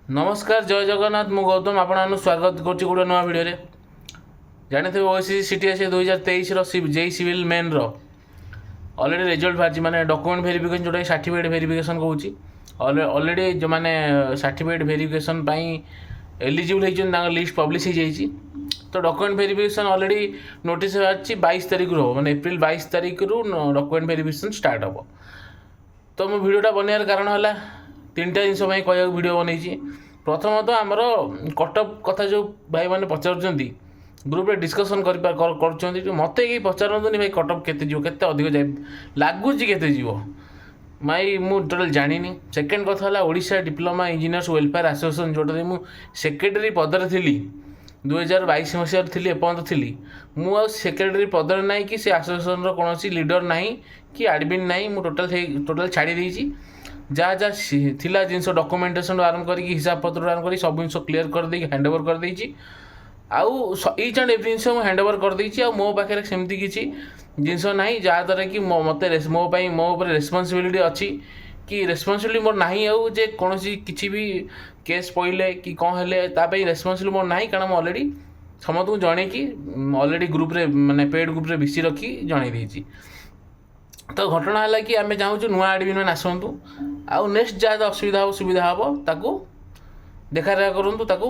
नमस्कार जय जगन्नाथ मु गौतम आपण स्वागत कर गोटे नुआ भिडियो जानी थे OSSC CTS 2023 JE civil main already result बाहरी माने डॉक्यूमेंट वेरिफिकेशन जोटा सर्टिफिकेट वेरिफिकेशन कहूँ ऑलरेडी जो मैंने सर्टिफिकेट वेरिफिकेशन एलिजिबल होती लिस्ट पब्लिश हो जाइए। तो डॉक्यूमेंट वेरिफिकेशन ऑलरेडी नोटिस बाहरी 22 तारीख रू मैंने एप्रिल 22 तारीख रू डॉक्यूमेंट वेरिफिकेशन स्टार्ट हम। तो मो भिडियोटा बनवार कारण है तीनटा जिनस कह भिडियो बनई। प्रथमतः तो आमर कटअप कथा जो भाई मैंने पचार ग्रुप रे डिस्कसन कर मत कहीं पचारतुनि भाई कटअप केते अधिक जाए लगुच के माई मु टोटाल जानी। सेकेंड कथा है Odisha diploma engineers welfare association जोटा मु सेक्रेटरी पदर थी 2022 मसीह थी एपर्त थी मु सेक्रेटरी पदर ना कि से एसोसिएशन कौन लीडर ना कि एडमिन ना मु टोटाल छाड़ी देती जहाँ जहाँ थिला जिनस डॉक्यूमेंटेशन आरंभ कर हिसाब पत्र आरंभ कर सब जिन क्लीयर कर दे हैंडओवर कर देती आउ ईच एंड एवरी जिन हैंडओवर कर देती आ मो पाखे सेमती किसी जिनस ना जहाँद्वारा कि मत मो उपर रेस्पॉन्सिबिलिटी अच्छी कि रेस्पॉन्सिबिलिटी मोर नहीं आउ जे कौन किसी भी केस पड़े कि कौन है रेस्पॉन्सिबिलिटी मोर नहीं कारण ऑलरेडी समस्त को जन कि ऑलरेडी ग्रुप रे माने पेड ग्रुप रे बीसी रखी जन देती। तो घटना है कि आम चाहूँ नुआ एडमिन मैंने आसतु आउ नेक्स्ट जहाँ असुविधा हो सुविधा हम ताकू देखा रेखा करूँ ताकू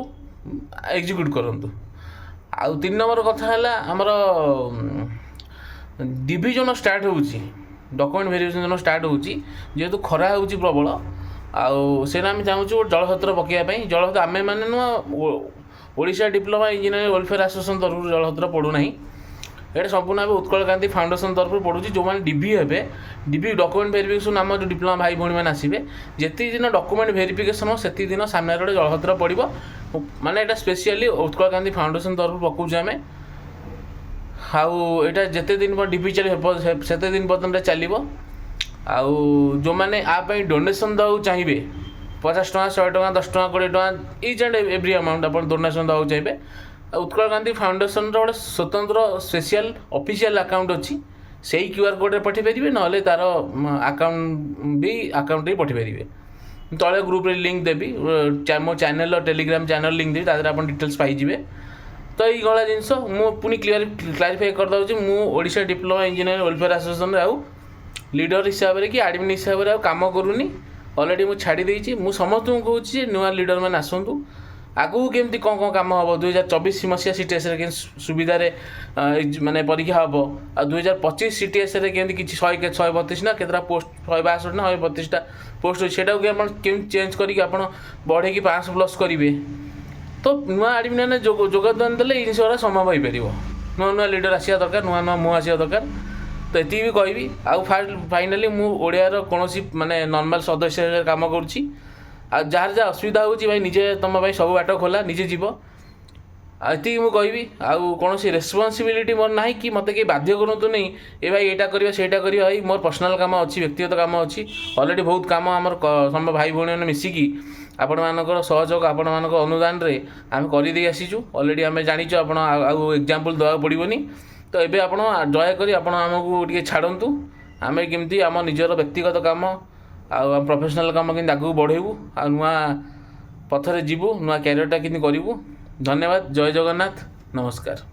एग्जीक्यूट करूँ। आउ 3 नंबर कथा है आमर डिविजन स्टार्ट हो डॉक्यूमेंट वेरिफिकेशन स्टार्ट हो जेहेतु खरा हो प्रबल आउ से आम चाहूँ जलछत्र पकड़ाई जलछत्र आम मैंने नुआ Odisha diploma engineering welfare association तरफ जलछत्र पड़ूना ये संपूर्ण भाव उत्कल गांधी फाउंडेशन तरफ पढ़ुची जो मैंने डीबी हे डीबी डॉक्यूमेंट वेरिफिकेशन आम जो डिप्लोमा भाई भाई मैंने आसवे जी दिन डॉक्यूमेंट वेरिफिकेशन हो से दिन सामने गोटे जलछत्र पड़ो माने यहाँ स्पेशली उत्कल गांधी फाउंडेशन तरफ पकाऊँ आम आउ यहाँ जिते दिन डीबी चल से दिन पर्यटन चलो आउ जो मैंने आप डोनेशन देवा चाहिए 50 टका 100 टका 10 टका 20 टका ईच एंड एवरी अमाउंट आप डोनेशन देवा चाहिए। उत्कल गांधी फाउंडेशन गोटे स्वतंत्र स्पेशल ऑफिशियल अकाउंट अच्छी से ही क्यूआर कोड पठे पारे ना तार अकाउंट भी अकाउंट ही पठे पारे तले ग्रुप रे लिंक देवी मो चैनल टेलीग्राम चैनल लिंक देवी तादर आप डिटेल्स पाइबे। तो ये गला जिनस मुझे क्लारीफाई करदे मुझा डिप्लोमा इंजीनियर वेलफेयर एसोसिएशन आउ लीडर हिसाब से कि एडमिन हिसाब से काम करूनी ऑलरेडी मुझे छाड़ी देती मुझे समस्त को कहूँ नुआ लीडर मैंने आसतु आगू केमती कौन कौन कम हम 2024 मसीहा सीटीएस सुविधा माने परीक्षा हम आ 2025 सीटीएस केमती किसी 132 ना केतरा पोस्ट 162 ना 132टा पोस्ट अच्छे से चेंज करके बढ़े कि 500 प्लस करेंगे। तो नुआ एडमिन मैंने योगदान देते ये जिन संभव हो पार नुआ नुआ लीडर आसा दरकार नुआ नुआ मुँह आसा दरकार। तो ये भी कहबी आउ फाइनाली मुझे कौन माने नॉर्मल सदस्य काम करुँची आ जार जहाँ असुविधा हो भाई निजे तुम भाई सब बाट खोला निजे जीव आती मुझे आउ कौन रेस्पॉन्सिबिलिटी मोर ना कि मत कहीं बाध्य करूँ नहीं ए भाई यहाँ करवा से भाई मोर पर्सनाल काम अच्छी व्यक्तिगत काम अच्छी ऑलरेडी बहुत काम आमर सब भाई भाई मैंने मिसिकी आपण मानकर सहयोग आपण मानक अनुदान रे आम कर आसीचु ऑलरेडी आम जाचु आप एग्जांपल देवा पड़ोनी। तो ये आप दयाकोरी आपण आमको टे छाड़ू आम केमती आम निजर व्यक्तिगत काम आम प्रोफेशनल काम कि आगे बढ़ेबू आ नुआ पथरे जीवु नुआ क्यारियरटा कि करूँ। धन्यवाद जय जगन्नाथ नमस्कार।